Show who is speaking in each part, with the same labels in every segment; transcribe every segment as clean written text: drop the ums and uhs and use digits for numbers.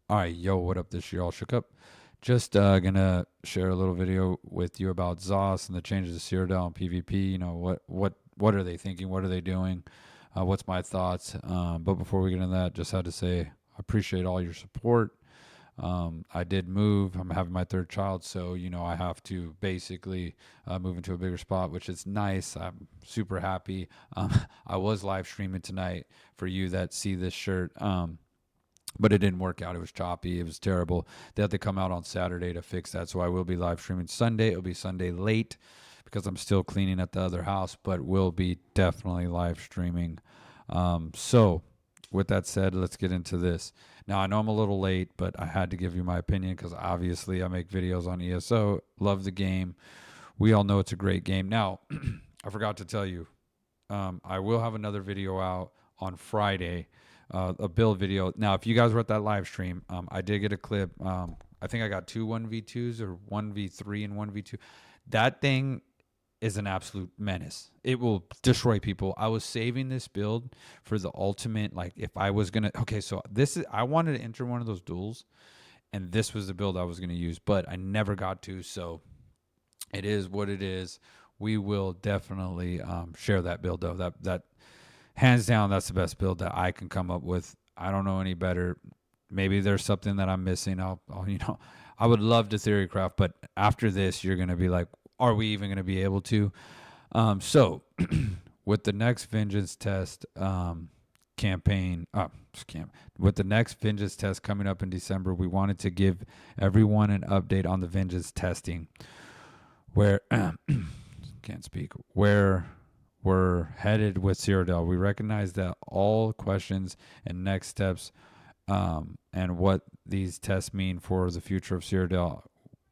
Speaker 1: All right, yo, what up? This year all shook up. Just gonna share a little video with you about ZOS and the changes to Cyrodiil and PvP. You know what are they thinking? What are they doing? What's my thoughts? But before we get into that, just had to say I appreciate all your support. I did move. I'm having my third child, so I have to basically move into a bigger spot, which is nice. I'm super happy. I was live streaming tonight for you that see this shirt. But it didn't work out. It was choppy. It was terrible. They had to come out on Saturday to fix that. So I will be live streaming Sunday. It'll be Sunday late because I'm still cleaning at the other house, but will be definitely live streaming. So with that said, let's get into this. Now, I know I'm a little late, but I had to give you my opinion because obviously I make videos on ESO. Love the game. We all know it's a great game. Now, I forgot to tell you, I will have another video out on Friday, a build video. Now, if you guys were at that live stream, I did get a clip. I think I got two 1v2s or 1v3 and 1v2. That thing is an absolute menace. It will destroy people. I was saving this build for the ultimate. Like, if I was gonna, okay, so I wanted to enter one of those duels, and this was the build I was gonna use, but I never got to. So it is what it is. We will definitely share that build though. That hands down, that's the best build that I can come up with. I don't know any better. Maybe there's something that I'm missing. I would love to theory craft, but after this, you're gonna be like, are we even gonna be able to? So with the next Vengeance test campaign, with the next Vengeance test coming up in December, we wanted to give everyone an update on the Vengeance testing, where can't speak where we're headed with Cyrodiil. We recognize that all questions and next steps, and what these tests mean for the future of Cyrodiil.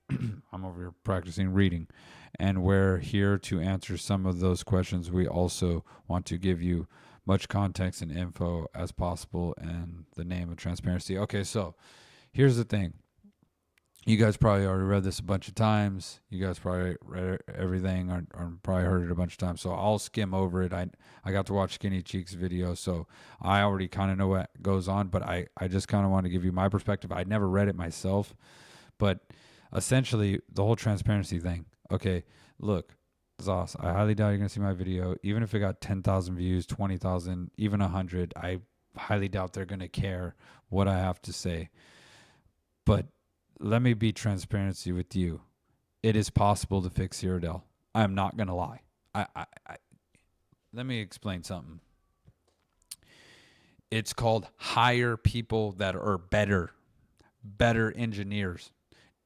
Speaker 1: I'm over here practicing reading, and we're here to answer some of those questions. We also want to give you much context and info as possible in the name of transparency. Okay, so here's the thing. You guys probably already read this a bunch of times. You guys probably read everything or probably heard it a bunch of times. So I'll skim over it. I got to watch Skinny Cheek's video, so I already kind of know what goes on, but I just kind of want to give you my perspective. I never read it myself, but essentially the whole transparency thing. Okay, look, ZOS, I highly doubt you're going to see my video. Even if it got 10,000 views, 20,000, even 100, I highly doubt they're going to care what I have to say. But let me be transparency with you. It is possible to fix Cyrodiil. I'm not gonna lie. Let me explain something. It's called hire people that are better engineers.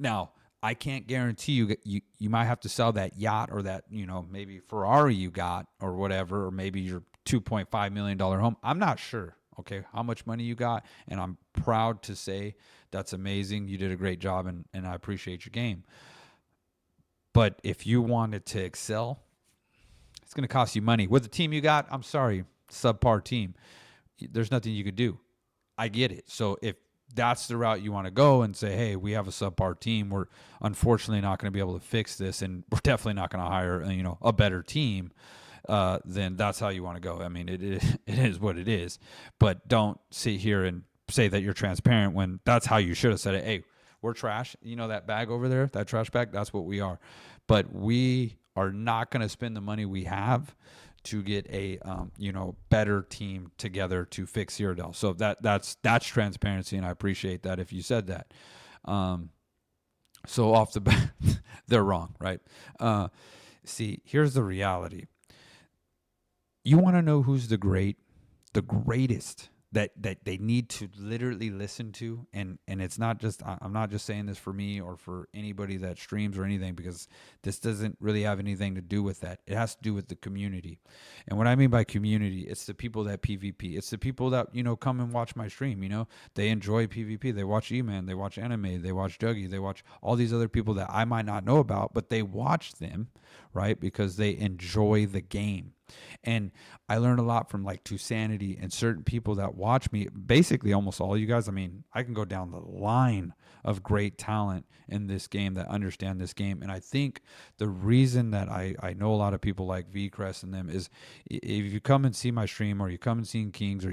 Speaker 1: Now, I can't guarantee you might have to sell that yacht or that, maybe Ferrari you got or whatever, or maybe your $2.5 million home. I'm not sure, okay, how much money you got. And I'm proud to say that's amazing. You did a great job, and I appreciate your game. But if you wanted to excel, it's going to cost you money. With the team you got, I'm sorry, subpar team. There's nothing you could do. I get it. So if that's the route you want to go and say, hey, we have a subpar team, we're unfortunately not going to be able to fix this, and we're definitely not going to hire a better team, then that's how you want to go. I mean, it is what it is. But don't sit here and say that you're transparent when that's how you should have said it. Hey, we're trash. That bag over there, that trash bag, that's what we are. But we are not going to spend the money we have to get a better team together to fix Cyrodiil. So that's transparency, and I appreciate that if you said that. So off the bat, they're wrong, right? See, here's the reality. You want to know who's the greatest that they need to literally listen to, and it's not just, I'm not just saying this for me or for anybody that streams or anything, because this doesn't really have anything to do with that. It has to do with the community. And what I mean by community, it's the people that PvP. It's the people that come and watch my stream. They enjoy PvP. They watch E-Man, they watch anime, they watch Dougie, they watch all these other people that I might not know about, but they watch them, right? Because they enjoy the game. And I learned a lot from like Sanity and certain people that watch me. Basically, almost all you guys. I mean, I can go down the line of great talent in this game that understand this game. And I think the reason that I know a lot of people like VCrest and them is, if you come and see my stream, or you come and see Kings, or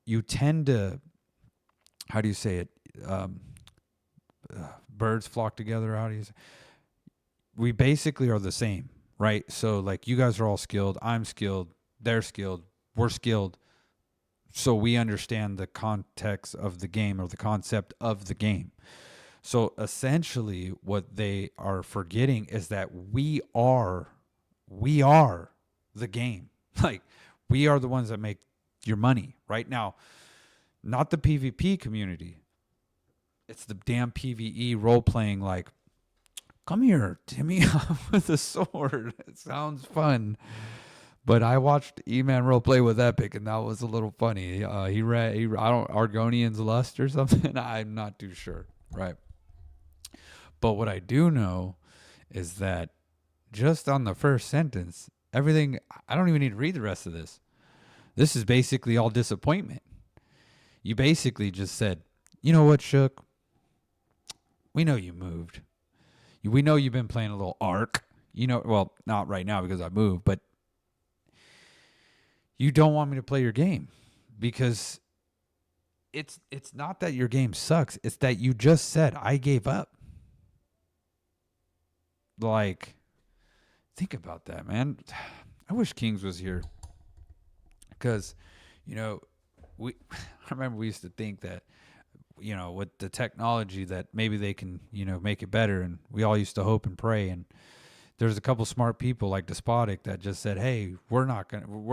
Speaker 1: you tend to how do you say it? Birds flock together. How do you say? We basically are the same, right? So like you guys are all skilled. I'm skilled. They're skilled. We're skilled. So we understand the context of the game or the concept of the game. So essentially what they are forgetting is that we are the game. Like we are the ones that make your money right now, not the PvP community. It's the damn PvE role playing like come here, Timmy, with a sword. It sounds fun. But I watched E-Man roleplay with Epic, and that was a little funny. He read, I don't, Argonian's Lust or something. I'm not too sure, right? But what I do know is that just on the first sentence, everything, I don't even need to read the rest of this. This is basically all disappointment. You basically just said, you know what, Shook? We know you moved. We know you've been playing a little Ark. You know, well, not right now because I moved, but you don't want me to play your game because it's not that your game sucks. It's that you just said I gave up. Like, think about that, man. I wish Kings was here because, you know, I remember we used to think that, you know, with the technology that maybe they can, you know, make it better, and we all used to hope and pray. And there's a couple smart people like Despotic that just said, hey, we're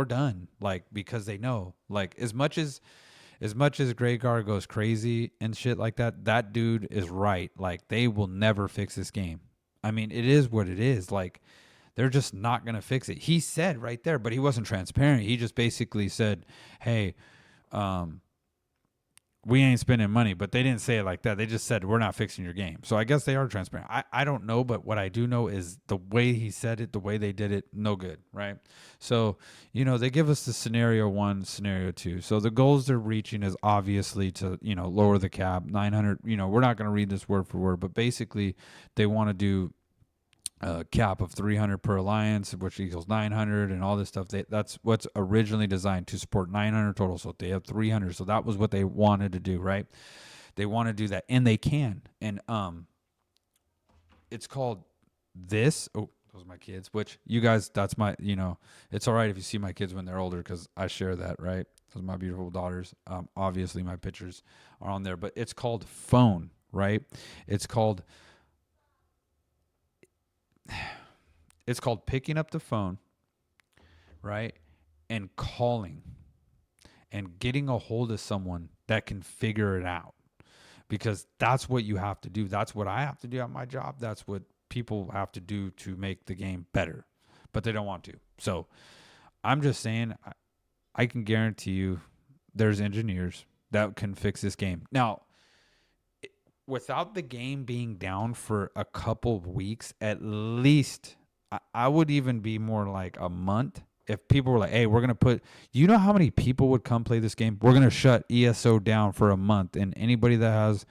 Speaker 1: done. Like, because they know, like, as much as Greyguard goes crazy and shit like that, that dude is right. Like, they will never fix this game. I mean, it is what it is. Like, they're just not going to fix it. He said right there, but he wasn't transparent. He just basically said, hey, we ain't spending money, but they didn't say it like that. They just said, we're not fixing your game. So I guess they are transparent. I don't know, but what I do know is the way he said it, the way they did it, no good, right? So, you know, they give us the scenario 1, scenario 2. So the goals they're reaching is obviously to, you know, lower the cap, 900, you know, we're not going to read this word for word, but basically they want to do a cap of 300 per alliance, which equals 900 and all this stuff. That's what's originally designed to support 900 total. So they have 300. So that was what they wanted to do, right? They want to do that, and they can. And it's called this. Oh, those are my kids. Which you guys, that's my. You know, it's all right if you see my kids when they're older because I share that, right? Those are my beautiful daughters. Obviously, my pictures are on there, but it's called phone, right? It's called picking up the phone, right, and calling and getting a hold of someone that can figure it out, because that's what you have to do. That's what I have to do at my job. That's what people have to do to make the game better, but they don't want to. So I'm just saying, I can guarantee you there's engineers that can fix this game. Now, without the game being down for a couple of weeks, at least, I would even be more like a month. If people were like, hey, we're going to put, you know how many people would come play this game? We're going to shut ESO down for a month. And anybody that has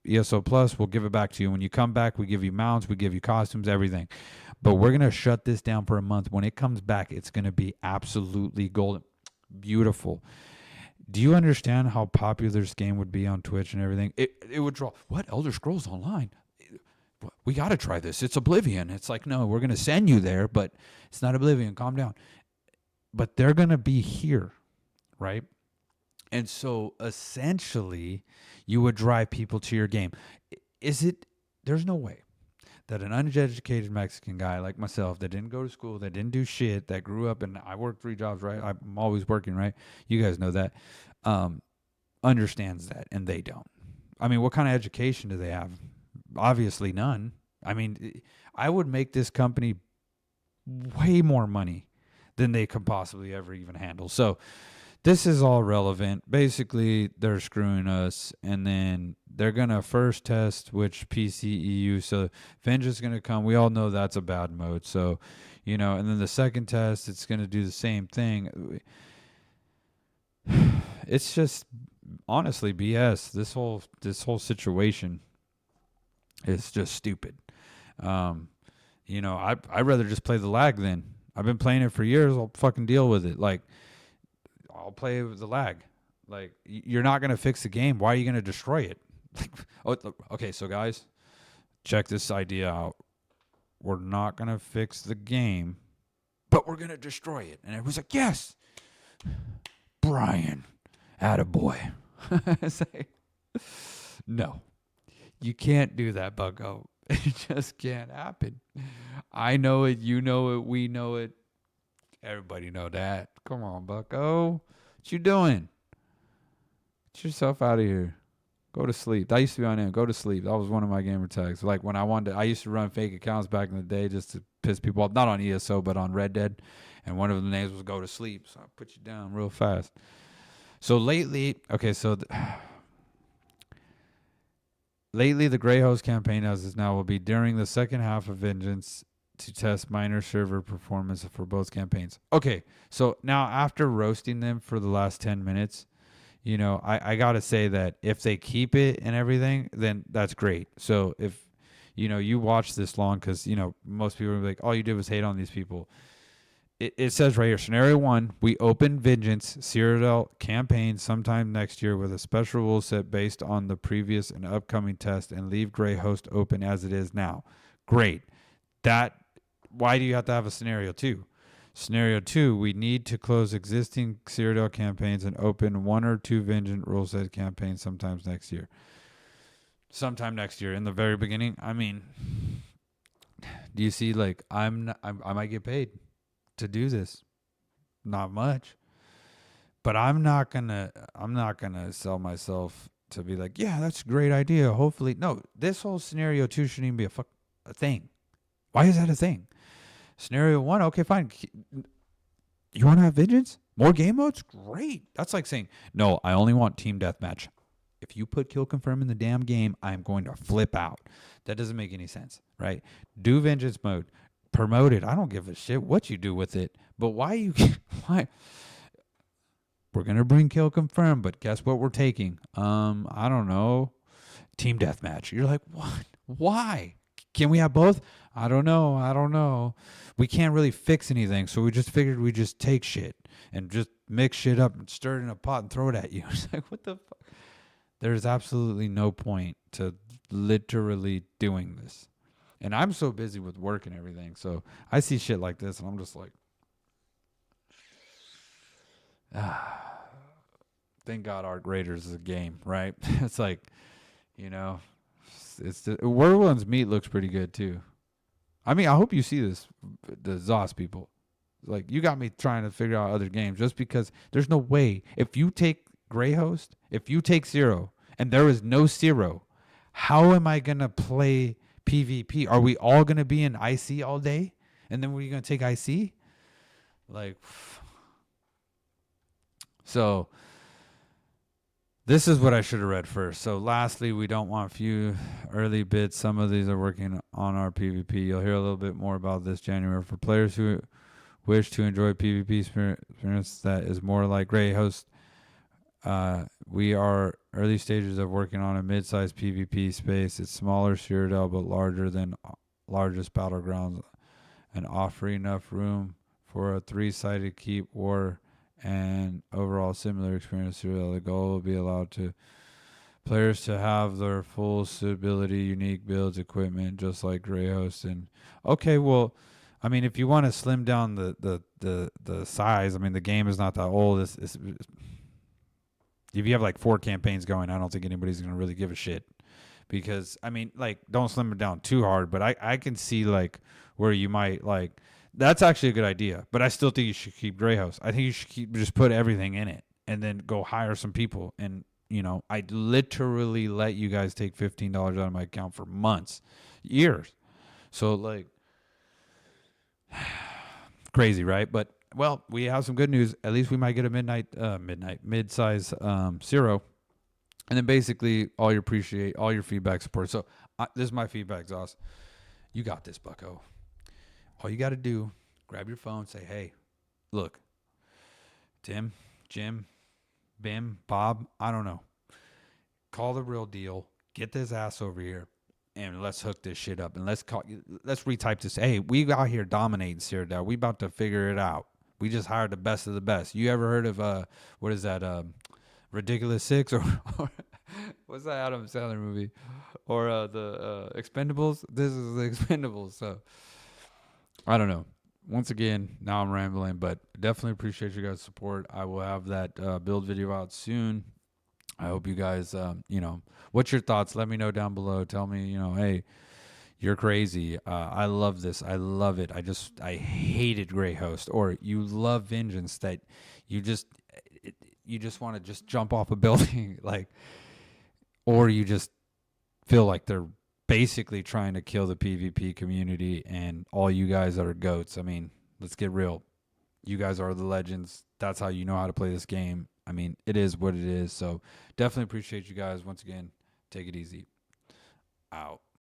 Speaker 1: ESO Plus, we'll give it back to you. When you come back, we give you mounts, we give you costumes, everything. But we're going to shut this down for a month. When it comes back, it's going to be absolutely golden. Beautiful. Do you understand how popular this game would be on Twitch and everything? It would draw, what, Elder Scrolls Online? We got to try this. It's Oblivion. It's like, no, we're going to send you there, but it's not Oblivion. Calm down. But they're going to be here, right? And so essentially, you would drive people to your game. There's no way that an uneducated Mexican guy like myself that didn't go to school, that didn't do shit, that grew up, and I worked 3 jobs, right? I'm always working, right? You guys know that. Understands that, and they don't. I mean, what kind of education do they have? Obviously none. I mean, I would make this company way more money than they could possibly ever even handle. So this is all relevant. Basically, they're screwing us, and then they're going to first test which PCEU. So Vengeance is going to come. We all know that's a bad mode. So, you know, and then the second test, it's going to do the same thing. It's just honestly BS. This whole situation is just stupid. You know, I'd rather just play the lag then. I've been playing it for years. I'll fucking deal with it. Like, I'll play with the lag. Like, you're not gonna fix the game. Why are you gonna destroy it? Oh, okay. So guys, check this idea out. We're not gonna fix the game, but we're gonna destroy it. And everyone's like, yes, Brian, attaboy. It's like, no, you can't do that, bucko. It just can't happen. I know it, you know it, we know it. Everybody know that. Come on, bucko. What you doing? Get yourself out of here. Go to sleep. That used to be on there. Go to sleep. That was one of my gamer tags. Like when I used to run fake accounts back in the day just to piss people off. Not on ESO, but on Red Dead. And one of the names was go to sleep. So I put you down real fast. So lately, lately the Grey Host campaign as is now will be during the second half of Vengeance to test minor server performance for both campaigns. Okay, so now after roasting them for the last 10 minutes, I got to say that if they keep it and everything, then that's great. So if, you watch this long because, most people are like, all you did was hate on these people. It says right here, Scenario 1, we open Vengeance Cyrodiil campaign sometime next year with a special rule set based on the previous and upcoming test and leave Grey Host open as it is now. Great. Why do you have to have a Scenario 2? Scenario 2, we need to close existing Cyrodiil campaigns and open 1 or 2 Vengeance rule set campaigns sometime next year. In the very beginning. I mean, do you see, like, I might get paid to do this. Not much. But I'm not gonna sell myself to be like, yeah, that's a great idea. Hopefully. No, this whole Scenario 2 shouldn't even be a thing. Why is that a thing? Scenario 1, okay, fine. You want to have Vengeance? More game modes? Great. That's like saying, no, I only want team deathmatch. If you put kill confirm in the damn game, I'm going to flip out. That doesn't make any sense, right? Do Vengeance mode. Promote it. I don't give a shit what you do with it. But why? We're going to bring kill confirm, but guess what we're taking? I don't know. Team deathmatch. You're like, what? Why? Can we have both? I don't know. We can't really fix anything, so we just figured we'd just take shit and just mix shit up and stir it in a pot and throw it at you. It's like, what the fuck? There's absolutely no point to literally doing this. And I'm so busy with work and everything, so I see shit like this, and I'm just like, thank God Arc Raiders is a game, right? It's like, it's the Werewolves Meat looks pretty good too. I mean, I hope you see this, the ZOS people. Like, you got me trying to figure out other games just because there's no way. If you take Grey Host, if you take Zero, and there is no Zero, how am I going to play PvP? Are we all going to be in IC all day? And then we're going to take IC? Like, so this is what I should have read first. So lastly, we don't want few early bits. Some of these are working on our PvP. You'll hear a little bit more about this January. For players who wish to enjoy PvP experience that is more like Grey Host, we are early stages of working on a mid-sized PvP space. It's smaller Cyrodiil, but larger than largest battlegrounds and offer enough room for a 3-sided keep war and overall similar experience to Cyrodiil. The goal will be allowed to players to have their full stability, unique builds, equipment, just like Grey Host. And okay, well, I mean, if you want to slim down the size, I mean, the game is not that old. It's if you have like 4 campaigns going, I don't think anybody's gonna really give a shit. Because I mean, like, don't slim it down too hard, but I can see like where you might like. That's actually a good idea, but I still think you should keep Grey Host. I think you should just put everything in it and then go hire some people. And, I literally let you guys take $15 out of my account for months, years. So, like, crazy, right? But, well, we have some good news. At least we might get a mid-size Zero. And then basically all your feedback support. So, this is my feedback, ZOS. You got this, bucko. All you got to do, grab your phone, say, hey, look, Tim, Jim, Bim, Bob, I don't know. Call the real deal. Get this ass over here, and let's hook this shit up. And let's retype this. Hey, we out here dominating Cyrodiil. We about to figure it out. We just hired the best of the best. You ever heard of, what is that, Ridiculous Six, or what's that Adam Sandler movie, or the Expendables. This is the Expendables. So I don't know. Once again, now I'm rambling, but definitely appreciate you guys' support. I will have that build video out soon. I hope you guys, what's your thoughts? Let me know down below. Tell me, hey, you're crazy. I love this. I love it. I hated Grey Host. Or you love Vengeance, that you just want to just jump off a building, like, or you just feel like they're basically trying to kill the PvP community, and all you guys are goats. I mean, let's get real. You guys are the legends. That's how you know how to play this game. I mean, it is what it is. So definitely appreciate you guys. Once again, take it easy. Out.